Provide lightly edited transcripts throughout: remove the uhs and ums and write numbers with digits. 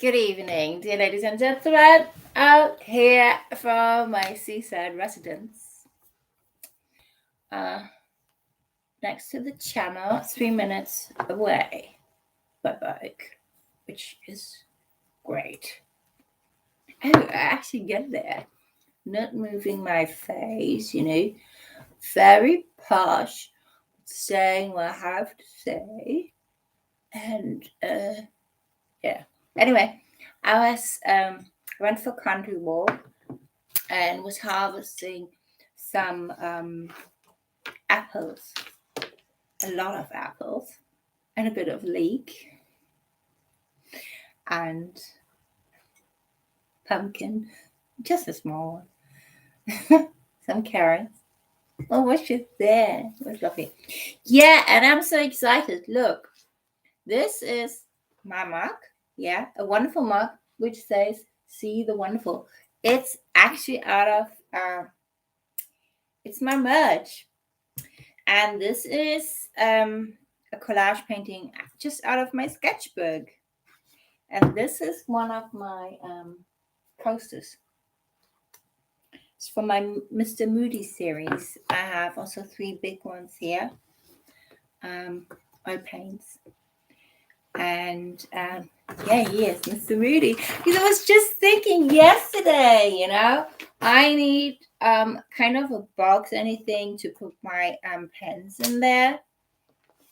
Good evening, dear ladies and gentlemen, out here from my seaside residence. Next to the channel, 3 minutes away by bike, which is great. Oh, I actually get there. Not moving my face, very posh, saying what I have to say. And yeah. Anyway, I went for country walk and was harvesting some apples, a lot of apples, and a bit of leek, and pumpkin, just a small one, some carrots. Oh, what's just there? It was lovely. Yeah, and I'm so excited. Look, this is my mug. Yeah, a wonderful mug which says "See the Wonderful." It's actually out of it's my merch, and this is a collage painting just out of my sketchbook, and this is one of my posters. It's from my Mr. Moody series. I have also 3 big ones here, oil paints. And yeah, he is Mr. Moody. Because I was just thinking yesterday, I need kind of a box, anything to put my pens in there.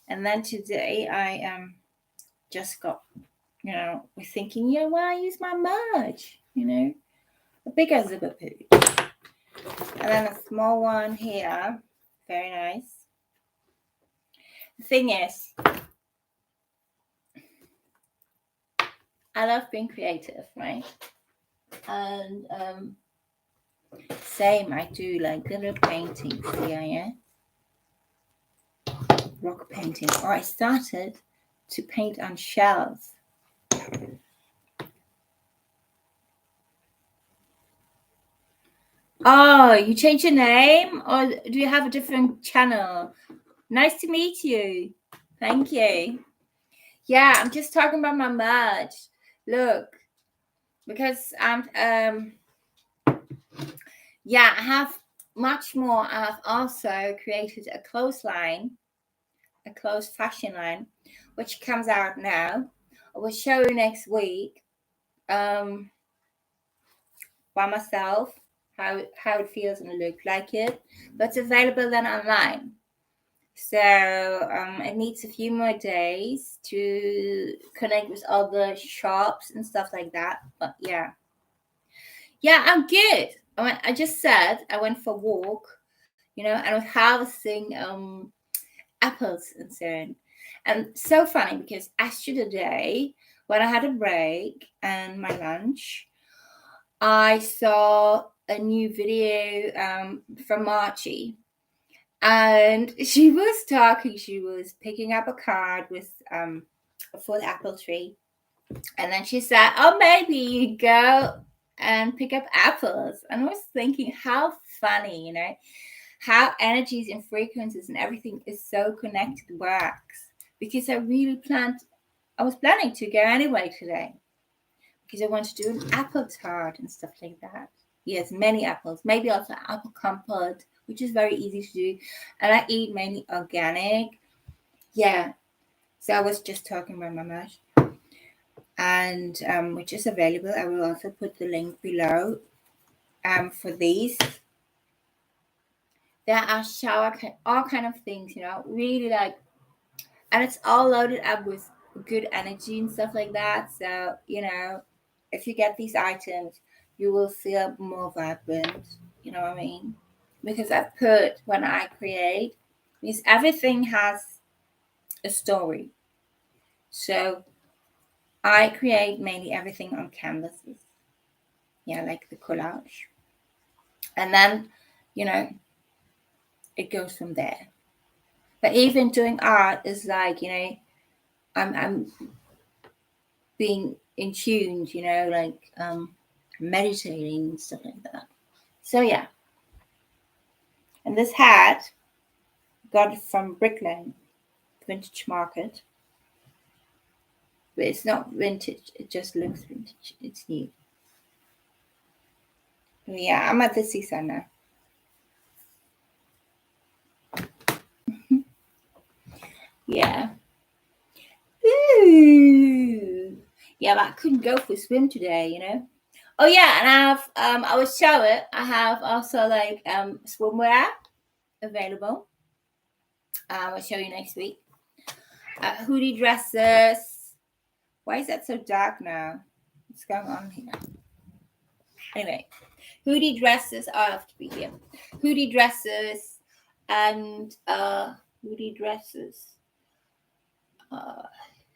And then today I just got, we're thinking, why use my merch? A bigger zipper pouch. And then a small one here. Very nice. The thing is, I love being creative, right? And same, I do like little paintings here, yeah? Rock painting. Or I started to paint on shells. Oh, you changed your name? Or do you have a different channel? Nice to meet you. Thank you. Yeah, I'm just talking about my merch. Look, because yeah, I have much more. I have also created a clothesline, a closed fashion line, which comes out now. I will show you next week by myself how it feels and look like it, but it's available then online. So it needs a few more days to connect with other shops and stuff like that. But yeah, I'm good. I just said I went for a walk, and I was harvesting apples and so on. And so funny because yesterday when I had a break and my lunch, I saw a new video from Margie. And she was talking, she was picking up a card with for the apple tree. And then she said, oh, maybe you go and pick up apples. And I was thinking, how funny, how energies and frequencies and everything is so connected works. Because I was planning to go anyway today. Because I want to do an apple tart and stuff like that. Yes, many apples. Maybe also apple compote, which is very easy to do. And I eat mainly organic. Yeah. So I was just talking about my merch. And which is available. I will also put the link below for these. There are all kind of things, really like, and it's all loaded up with good energy and stuff like that. So, if you get these items, you will feel more vibrant. You know what I mean? Because I put when I create, because everything has a story. So I create mainly everything on canvases. Yeah, like the collage. And then, it goes from there. But even doing art is like, I'm being in tune, like meditating and stuff like that. So yeah. And this hat got it from Brick Lane Vintage Market, but it's not vintage. It just looks vintage. It's new. Yeah, I'm at the seaside now. Yeah. Ooh. Yeah, but I couldn't go for a swim today, you know. Oh yeah, and I have I will show it. I have also like swimwear available. I'll show you next week. Hoodie dresses. Why is that so dark now? What's going on here? Anyway, hoodie dresses. Oh, I have to be here. Hoodie dresses and hoodie dresses.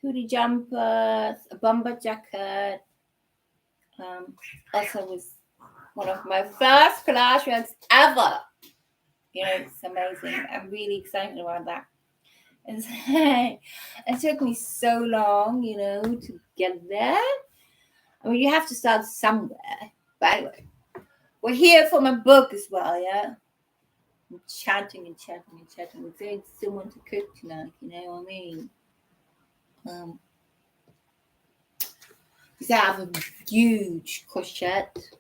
Hoodie jumpers, a bomber jacket. Also was one of my first collage runs ever. You know, it's amazing. I'm really excited about that. And it took me so long, you know, to get there. I mean, you have to start somewhere. But anyway, we're here for my book as well, yeah? I'm chatting and chatting and chatting. I'm doing someone to cook tonight, you know what I mean? Because I have a huge courgette.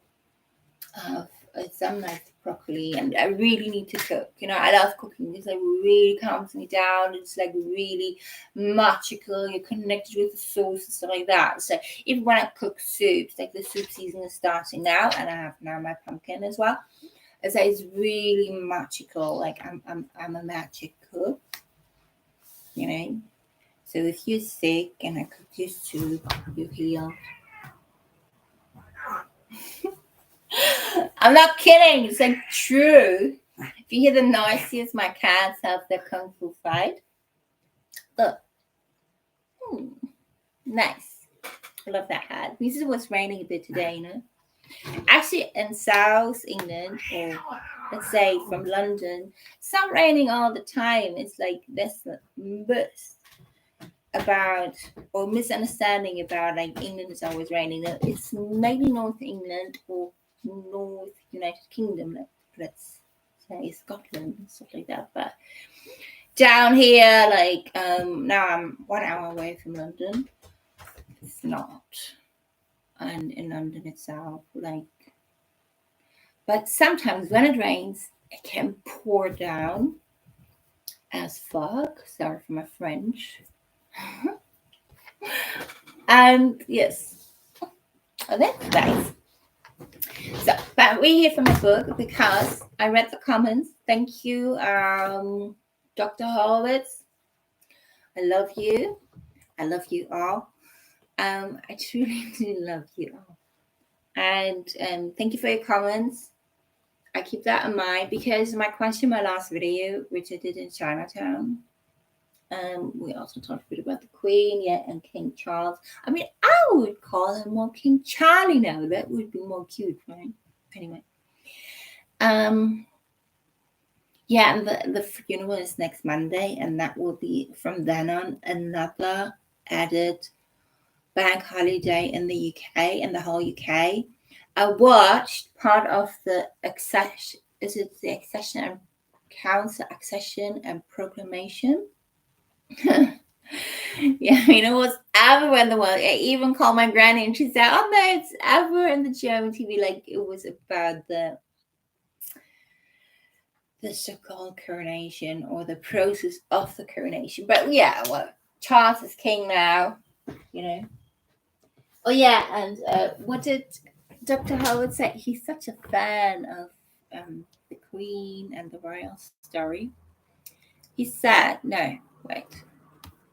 It's done nice broccoli, and I really need to cook. You know, I love cooking because it really calms me down. It's like really magical. You're connected with the sauce and stuff like that. So even when I cook soups, like the soup season is starting now, and I have now my pumpkin as well. So it's really magical. Like I'm a magic cook. You know. So if you're sick and I cook your soup, you heal. I'm not kidding. It's like true. If you hear the noisiest, my cats have their kung fu fight. Look. Nice. I love that hat. This is what's raining a bit today, you know. Actually, in South England, or let's say from London, it's not raining all the time. It's like there's a myth about or misunderstanding about like England is always raining. It's maybe North England or North United Kingdom, let's say Scotland and stuff like that. But down here, like now I'm 1 hour away from London. It's not, and in London itself, like. But sometimes when it rains, it can pour down as fuck. Sorry for my French. And yes, that's nice. So, but we're here for my book because I read the comments. Thank you, Dr. Horowitz. I love you. I love you all. I truly do love you all. And thank you for your comments. I keep that in mind because my question, my last video, which I did in Chinatown, we also talked a bit about the Queen, yeah, and King Charles. I mean, I would call him more King Charlie now. That would be more cute, right? Anyway, yeah, and the funeral is next Monday, and that will be from then on another added bank holiday in the UK, in the whole UK. I watched part of the accession. Is it the accession and council accession and proclamation? Yeah, you know what's everywhere in the world. I even called my granny and she said, "Oh no, it's ever in the German TV." Like it was about the so-called coronation or the process of the coronation. But yeah, well, Charles is king now. You know. Oh yeah, and what did Dr. Howard say? He's such a fan of the Queen and the royal story. He said, no, wait,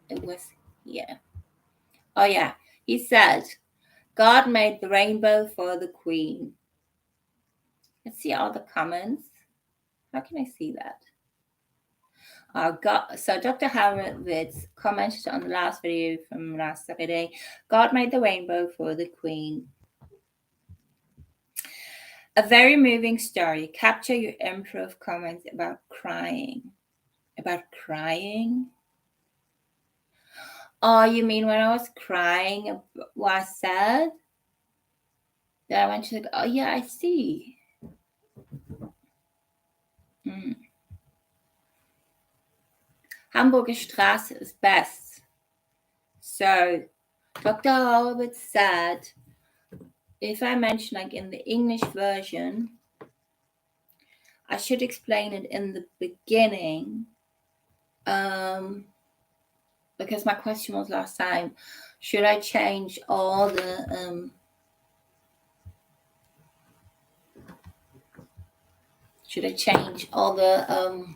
it was here. Oh yeah, he said, God made the rainbow for the Queen. Let's see all the comments. How can I see that? So Dr. Horowitz commented on the last video from last Saturday. God made the rainbow for the Queen. A very moving story. Capture your improv comments about crying. About crying? Oh, you mean when I was crying, what I said? That I went to, oh yeah, I see. Hamburger Straße is best. So Dr. Horowitz said, if I mention like in the English version, I should explain it in the beginning. Because my question was last time, should I change all the should I change all the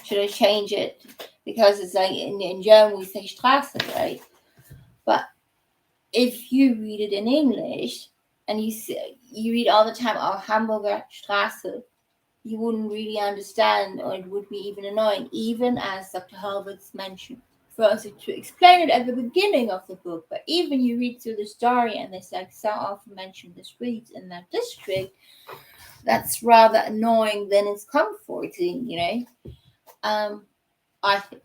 should I change it? Because it's like in German we say Straße, right? But if you read it in English and you read all the time, oh, Hamburger Straße, you wouldn't really understand, or it would be even annoying, even as Dr. Horowitz mentioned, for us to explain it at the beginning of the book. But even you read through the story and there's like so often mentioned the streets in that district, that's rather annoying than it's comforting, you know. I think.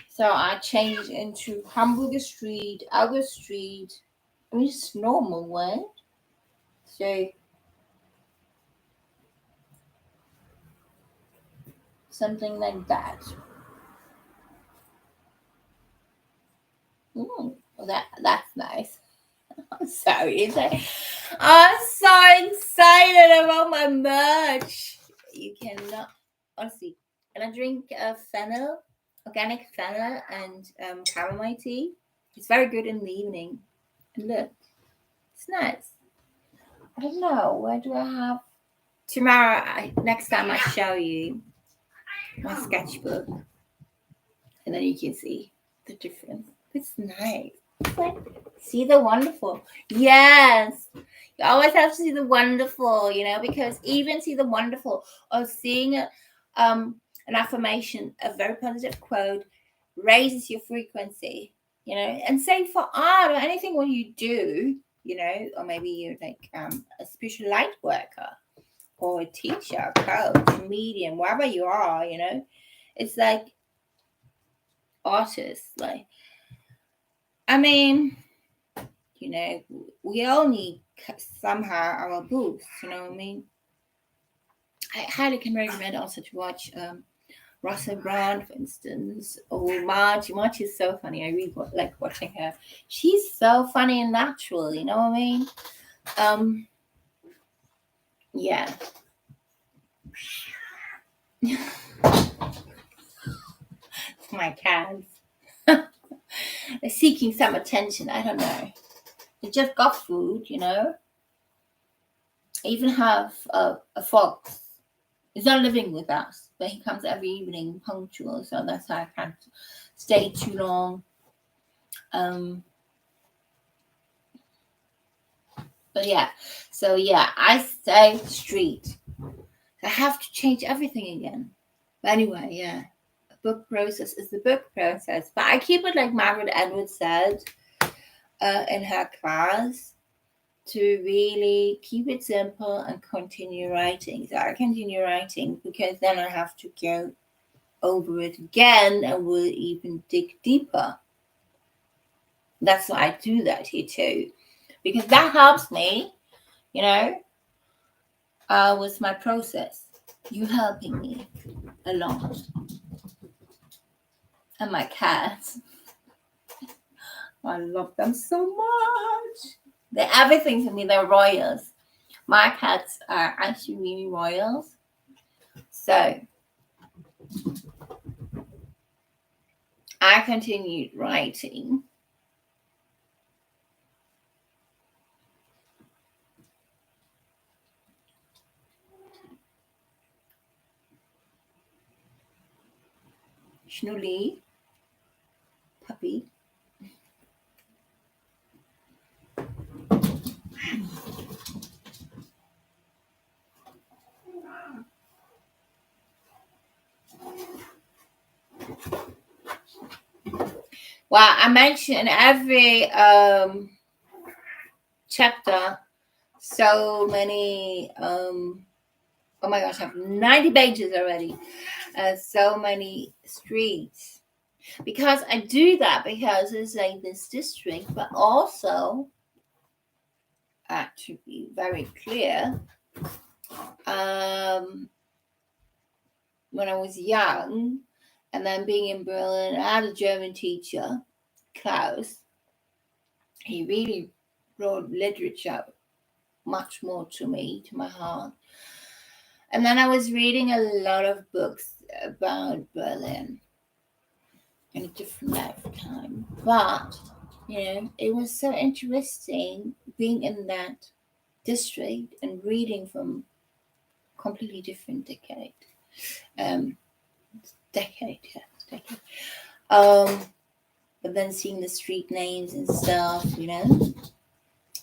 So I changed into Hamburger Street, August Street. I mean, it's normal word. So something like that. That's nice. I'm sorry. I'm so excited about my merch. You cannot, honestly. And I drink fennel, organic fennel, and chamomile tea. It's very good in the evening. And look, it's nice. I don't know. Where do I have? Tomorrow, next time I show you my sketchbook, and then you can see the difference. It's nice. See the wonderful. Yes. You always have to see the wonderful, you know, because even see the wonderful or seeing an affirmation, a very positive quote, raises your frequency, you know. And same for art or anything what you do, you know, or maybe you're like a spiritual light worker or a teacher, coach, medium, wherever you are, you know. It's like artists, like, I mean, you know, we all need somehow our boost, you know what I mean? I highly can recommend also to watch Russell Brand, for instance, or Marge. Marge is so funny. I really like watching her. She's so funny and natural, you know what I mean? Yeah. My cats. They're seeking some attention. I don't know. They just got food, you know? I even have a fox. He's not living with us, but he comes every evening punctual, so that's why I can't stay too long. But yeah, so yeah, I stay street. I have to change everything again. But anyway, yeah, the book process is the book process. But I keep it like Margaret Atwood said in her class, to really keep it simple and continue writing. So I continue writing because then I have to go over it again and will even dig deeper. That's why I do that here too, because that helps me, you know, with my process. You helping me a lot. And my cats, I love them so much. They're everything to me. They're royals. My cats are actually really royals. So I continued writing. Schnully, puppy. Well, I mentioned in every chapter so many. Oh my gosh, I have 90 pages already. So many streets. Because I do that because it's like this district, but also, to be very clear, when I was young, And then being in Berlin, I had a German teacher, Klaus. He really brought literature much more to me, to my heart. And then I was reading a lot of books about Berlin in a different lifetime. But, it was so interesting being in that district and reading from completely different decade. But then seeing the street names and stuff,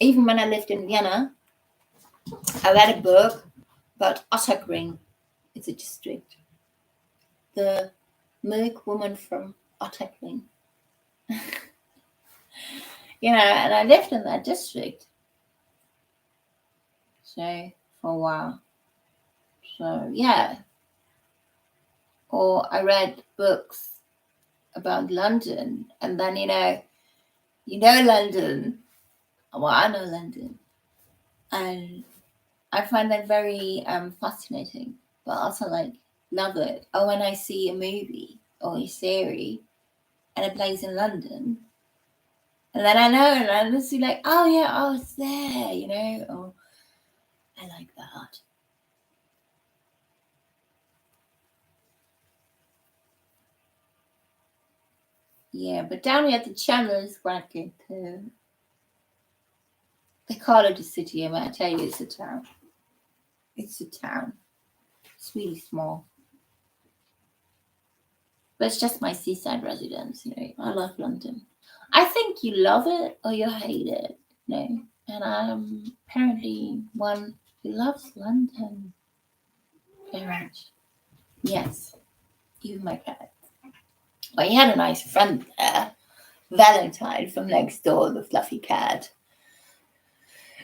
Even when I lived in Vienna, I read a book about Otterkring. It's a district. The milk woman from Otterkring. And I lived in that district. So, for a while. So, yeah. Or I read books about London, and then, London. Well, I know London. And I find that very fascinating, but also love it. Or when I see a movie or a series and it plays in London, and then I know, and I just see oh yeah, oh it's there, or I like that. Yeah, but down here at the channel is working too. They call it a city, but I tell you it's a town. It's a town. It's really small. But it's just my seaside residence, I love London. I think you love it or you hate it, And I'm apparently one who loves London very much. Yes, even my cat. Well, he had a nice friend there, Valentine from next door, the fluffy cat.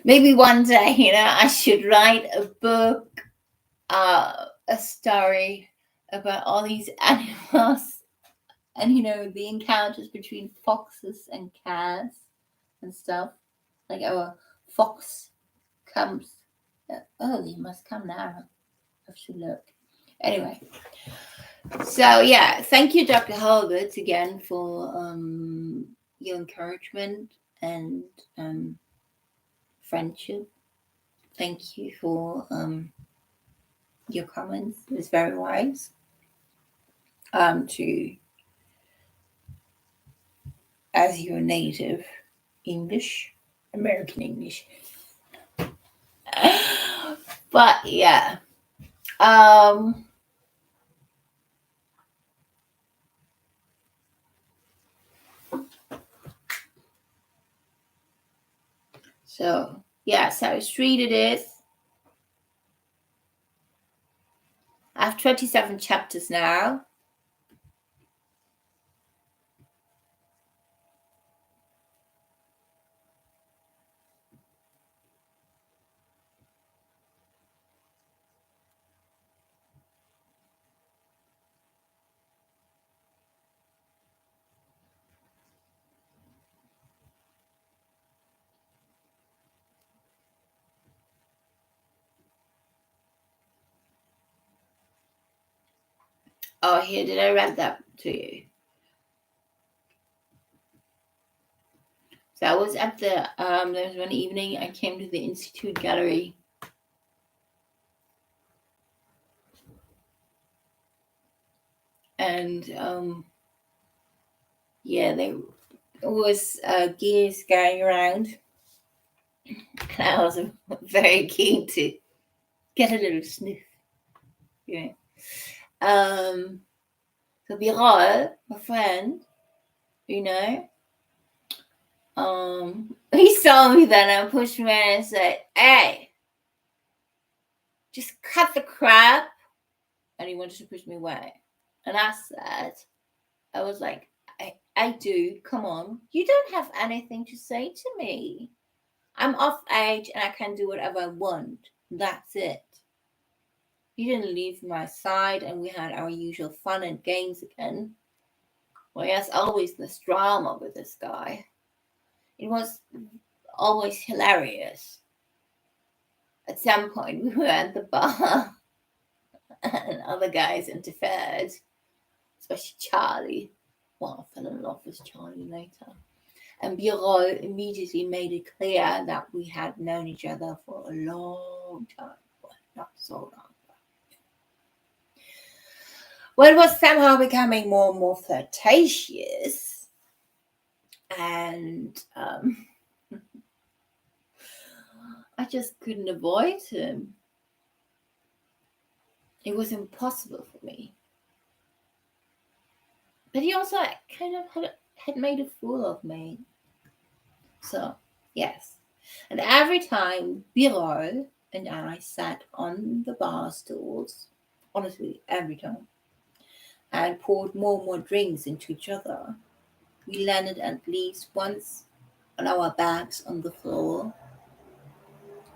Maybe one day, I should write a book, a story about all these animals and, the encounters between foxes and cats and stuff. Our fox comes. Oh, he must come now. I have to look. Anyway. So, yeah, thank you, Dr. Halbert, again for your encouragement and friendship. Thank you for your comments. It was very wise to, as your native English, American English. But, yeah. So, yes, how street it is. I have 27 chapters now. Oh, here, did I read that to you? So I was at the, there was one evening I came to the Institute Gallery. And, yeah, there was gears going around. And I was very keen to get a little sniff. So Birol, my friend, he saw me then and pushed me and said, "Hey, just cut the crap." And he wanted to push me away. And I said, I was like, I do, come on. You don't have anything to say to me. I'm of age and I can do whatever I want. That's it. He didn't leave my side and we had our usual fun and games again. Well, yes, always this drama with this guy. It was always hilarious. At some point, we were at the bar and other guys interfered. especially Charlie. Well, I fell in love with Charlie later. And Bureau immediately made it clear that we had known each other for a long time. Well, not so long. Well, it was somehow becoming more and more flirtatious. And I just couldn't avoid him. It was impossible for me. But he also kind of had made a fool of me. So, yes. And every time Biro and I sat on the bar stools, honestly, every time, and poured more and more drinks into each other, we landed at least once on our backs on the floor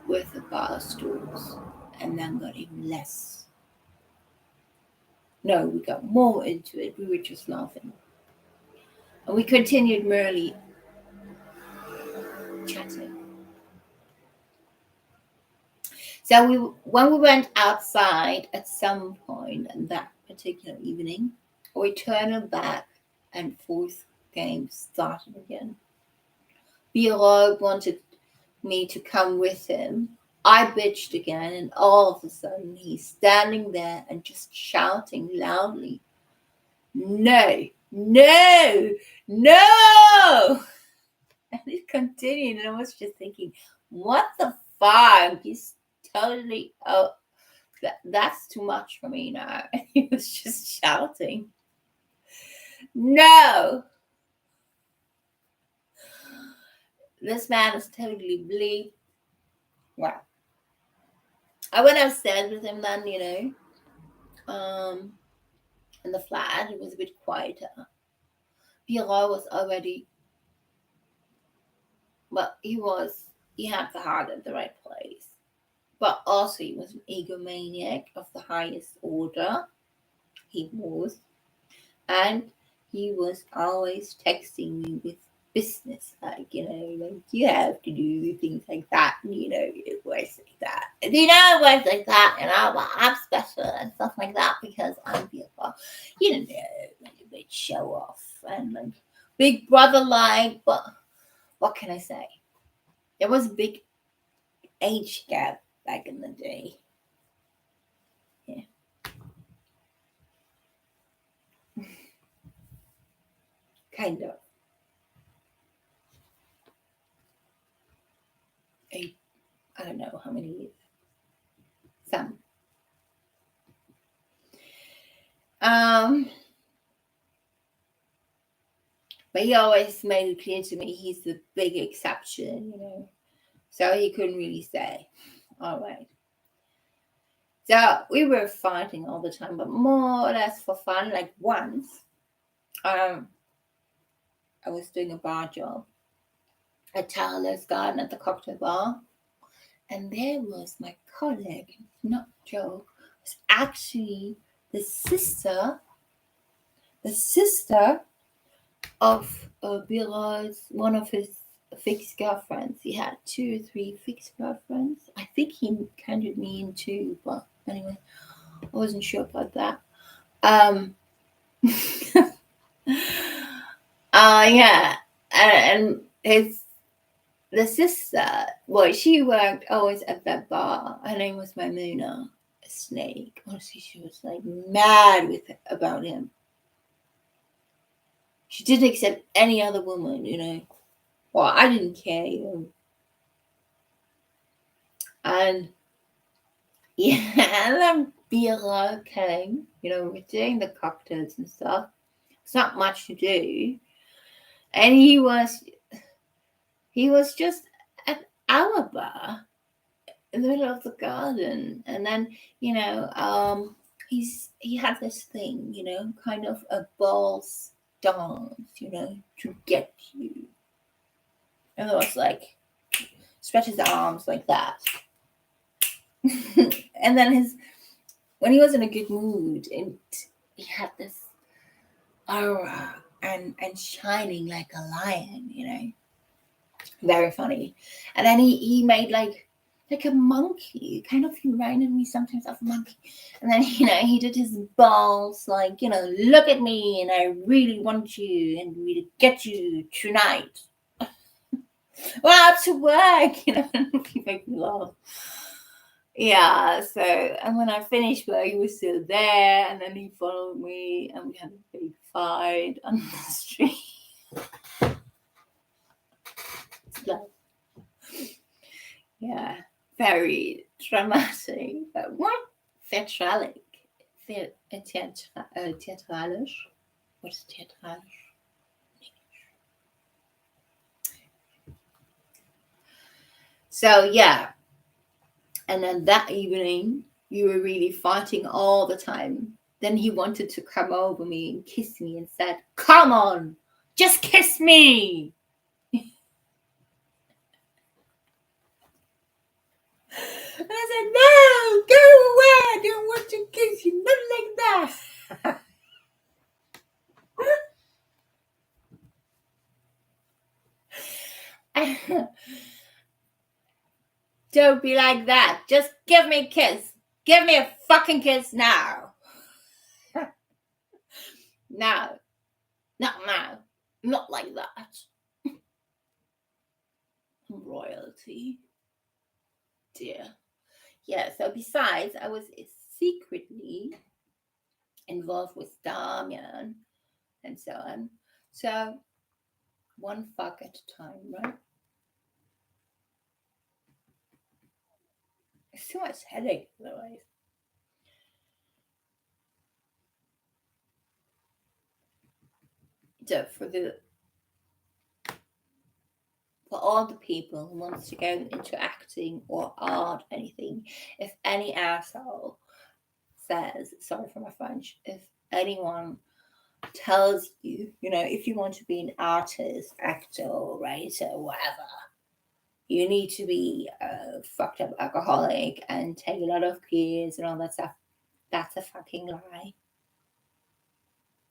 with the bar stools, and then got even less. No, we got more into it. We were just laughing. And we continued merely chatting. So when we went outside at some point in that particular evening, our eternal back and forth game started again. Biro wanted me to come with him. I bitched again, and all of a sudden he's standing there and just shouting loudly, "No, no, no!" And it continued, and I was just thinking, what the fuck? He's totally, that's too much for me now. And he was just shouting, "No!" This man is totally bleep. Well, I went upstairs with him then, in the flat. It was a bit quieter. Pierre was already, well, he had the heart at the right place. But also he was an egomaniac of the highest order. He was. And he was always texting me with business, like, you have to do things like that, and, it works like that. And, it works like that, and I'm special and stuff like that because I'm beautiful. Like a big show off and like big brother like, but what can I say? There was a big age gap back in the day. Yeah. Kind of. I don't know how many years. Some. But he always made it clear to me he's the big exception, So he couldn't really say, all right. So we were fighting all the time, but more or less for fun. Like once, I was doing a bar job at Tyler's Garden at the cocktail bar. And there was my colleague, not joke, was actually the sister of one of his fixed girlfriends. He had 2 or 3 fixed girlfriends. I think he counted me in 2, but anyway, I wasn't sure about that. Yeah, and the sister, well, she worked always at that bar. Her name was Maimuna, a snake. Honestly, she was like mad about him. She didn't accept any other woman, Well, I didn't care, And yeah, and then Bira came, we're doing the cocktails and stuff. It's not much to do. And he was just at our bar in the middle of the garden. And then, he had this thing, kind of a balls dance, to get you. And it was like, stretch his arms like that. And then when he was in a good mood, and he had this aura and shining like a lion, very funny. And then he made like like a monkey. Kind of reminded me sometimes of a monkey. And then, he did his balls like, look at me and I really want you and really get you tonight. Well, up to work, he make me laugh. Yeah, so, and when I finished work, he was still there, and then he followed me, and we had a big fight on the street. Yeah, very dramatic, but what? Theatralic. Theatralisch. What's theatralisch? So, yeah. And then that evening, you were really fighting all the time. Then he wanted to come over me and kiss me and said, come on, just kiss me. And I said, no, go away. I don't want to kiss you. Not like that. Don't be like that. Just give me a kiss. Give me a fucking kiss now. No. Not now. Not like that. Royalty. Dear. Yeah, so besides, I was secretly involved with Damian and so on. So, one fuck at a time, right? It's too much headache otherwise. So, for all the people who wants to go into acting or art, anything, if any asshole says, sorry for my French, if anyone tells you, if you want to be an artist, actor, writer, whatever, you need to be a fucked up alcoholic and take a lot of pills and all that stuff, that's a fucking lie.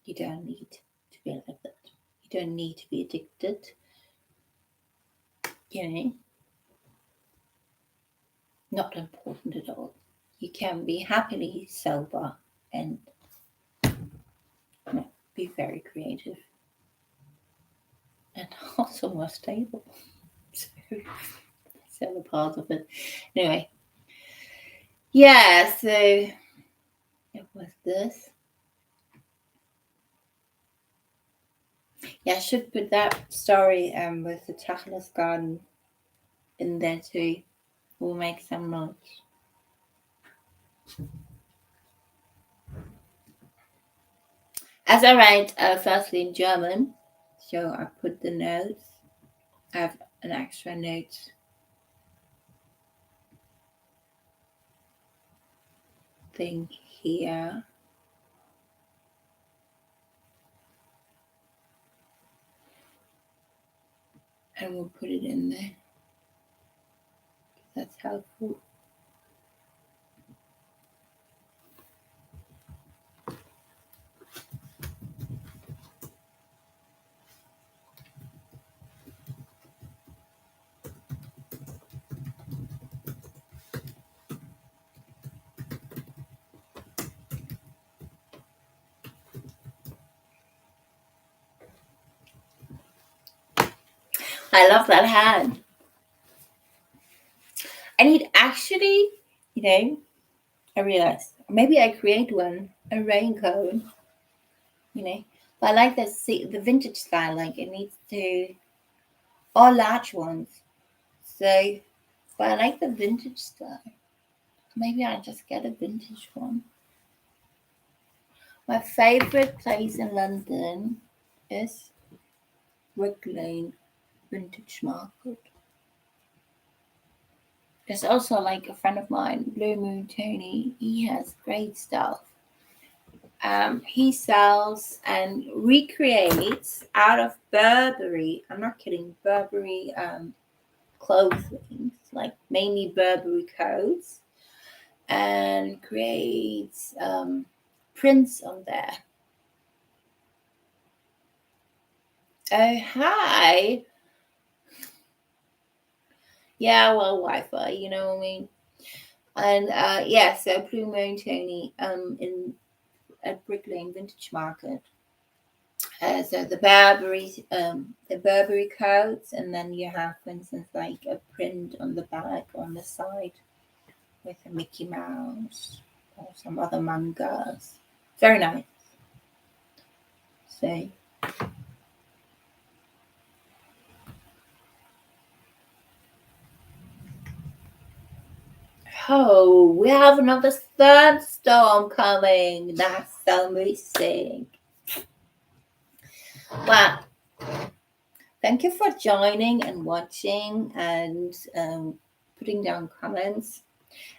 You don't need to be like that. You don't need to be addicted. Not important at all. You can be happily sober and be very creative and also more stable. So that's the other part of it. Anyway, yeah, so it was this. Yeah, I should put that story with the Tachlis garden in there too. We'll make some notes. As I write firstly in German, so I put the notes. I have an extra note thing here. And we'll put it in there. That's helpful. I love that hand. I need actually, I realized maybe I create one, a raincoat, but I like the vintage style, like it needs to, or large ones. So, but I like the vintage style. Maybe I just get a vintage one. My favorite place in London is Brick Lane Vintage Market. There's also like a friend of mine, Blue Moon Tony. He has great stuff. He sells and recreates out of Burberry. I'm not kidding. Burberry clothing, like mainly Burberry coats, and creates prints on there. Oh, hi. Yeah, well, Wi-Fi, you know what I mean. And yeah, so Blue Moon Tony in at Brick Lane Vintage Market. So the Burberry coats, and then you have, for instance, like a print on the back or on the side with a Mickey Mouse or some other mangas. Very nice. So, oh, we have another thunderstorm coming. That's so amazing. Well, thank you for joining and watching and putting down comments.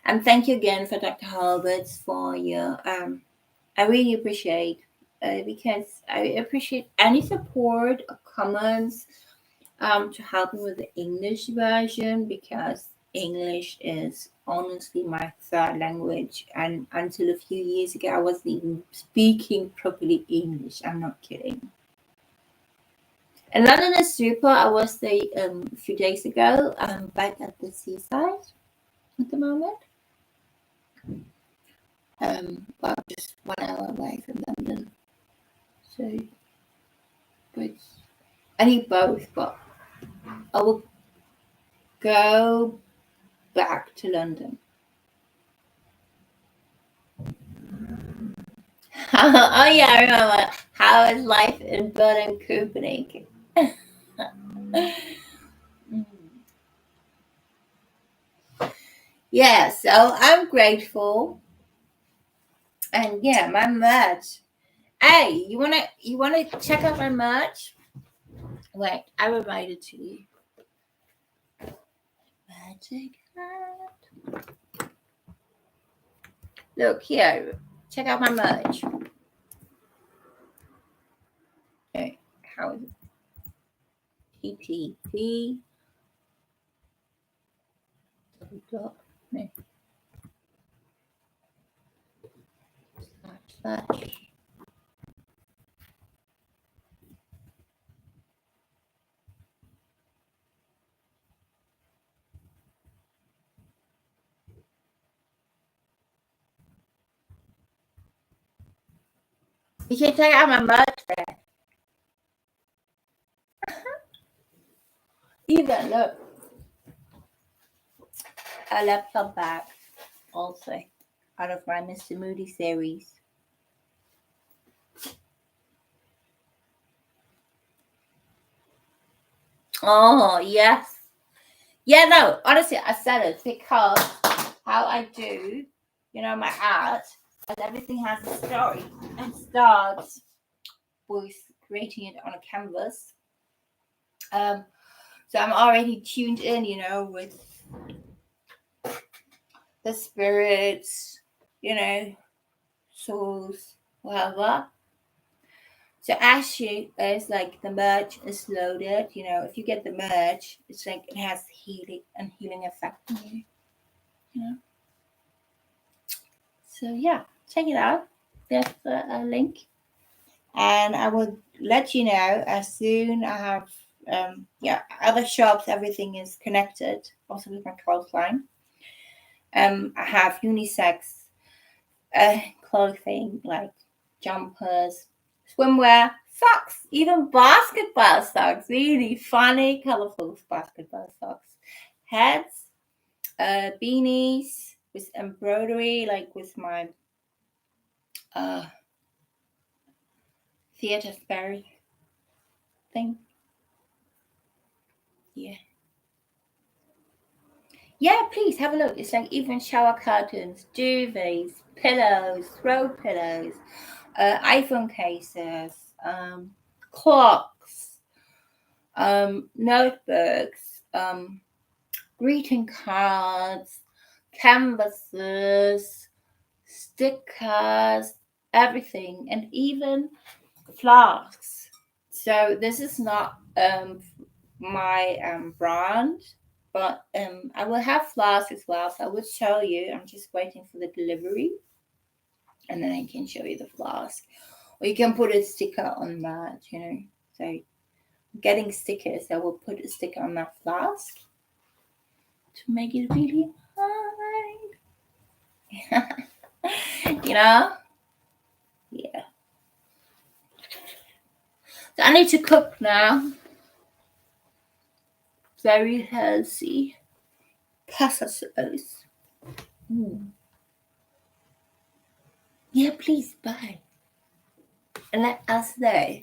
And thank you again for Dr. Horowitz for your, I really appreciate because I appreciate any support or comments to help me with the English version because English is honestly my third language. And until a few years ago, I wasn't even speaking properly English. I'm not kidding. And London is super. I was there a few days ago. I'm back at the seaside at the moment. Well, just 1 hour away from London. So, but I need both, but I will go back to London. Oh yeah, I remember. How is life in Berlin, Copenhagen? Yeah, so I'm grateful, and yeah, my merch. Hey, you wanna check out my merch? Wait, I will write it to you. Magic hat. Look here. Check out my merch. Okay, how is it? TTP. No. Slash. You can check out my merch there. Even look, a laptop bag also out of my Mr. Moody series. Oh yes. Yeah, no, honestly I said it because how I do, my art, and everything has a story and starts with creating it on a canvas. So I'm already tuned in, with the spirits, souls, whatever. So actually, it's like the merch is loaded. If you get the merch, it's like it has healing effect on you. You know. So yeah, check it out. There's a link, and I will let you know as soon I have. Other shops. Everything is connected. Also with my clothes line. I have unisex clothing like jumpers, swimwear, socks, even basketball socks. Really funny, colorful basketball socks. Hats, beanies with embroidery, like with my uh, theater sparrow thing. Yeah. Yeah, please have a look. It's like even shower curtains, duvets, pillows, throw pillows, iPhone cases, clocks, notebooks, greeting cards, canvases, stickers, everything, and even flasks. So this is not my brand, but I will have flasks as well. So I will show you. I'm just waiting for the delivery, and then I can show you the flask. Or you can put a sticker on that, So getting stickers, I will put a sticker on that flask. to make it really hard. You know? Yeah. So I need to cook now. Very healthy pasta sauce. Yeah, please buy. And let us know.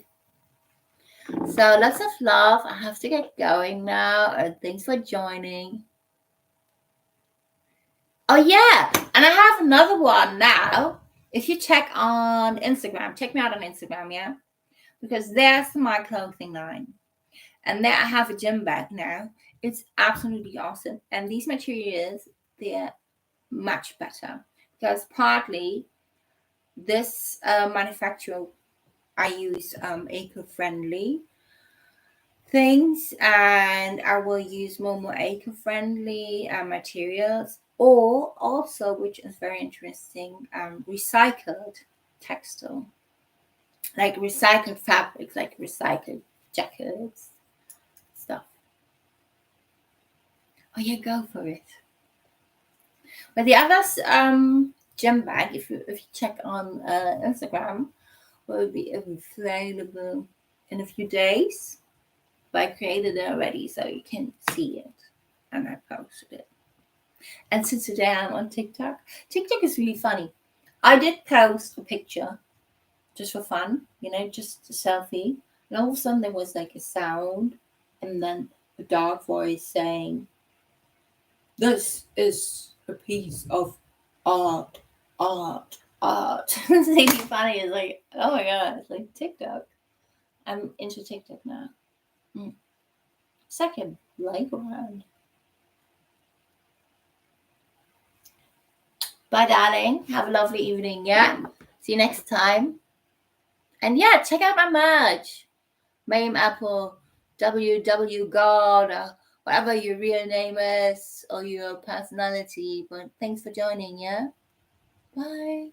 So lots of love. I have to get going now. Thanks for joining. Oh yeah, and I have another one now. If you check on Instagram, check me out on Instagram, yeah? Because there's my clothing line. And there I have a gym bag now. It's absolutely awesome. And these materials, they're much better. Because partly this manufacturer, I use eco-friendly things, and I will use more eco-friendly materials, or also, which is very interesting, recycled textile, like recycled fabrics, like recycled jackets, stuff. Oh yeah, go for it. But the others, gym bag, if you check on Instagram, will be available in a few days. But I created it already, so you can see it, and I posted it. And since today I'm on TikTok, TikTok is really funny. I did post a picture just for fun, just a selfie, and all of a sudden there was like a sound, and then a dark voice saying, "This is a piece of art, art, art." It's really funny. It's like, oh my god, it's like TikTok. I'm into TikTok now. Second playground. Bye, darling. Have a lovely evening. Yeah. See you next time. And yeah, check out my merch. Mame Apple, WW God, or whatever your real name is or your personality. But thanks for joining. Yeah. Bye.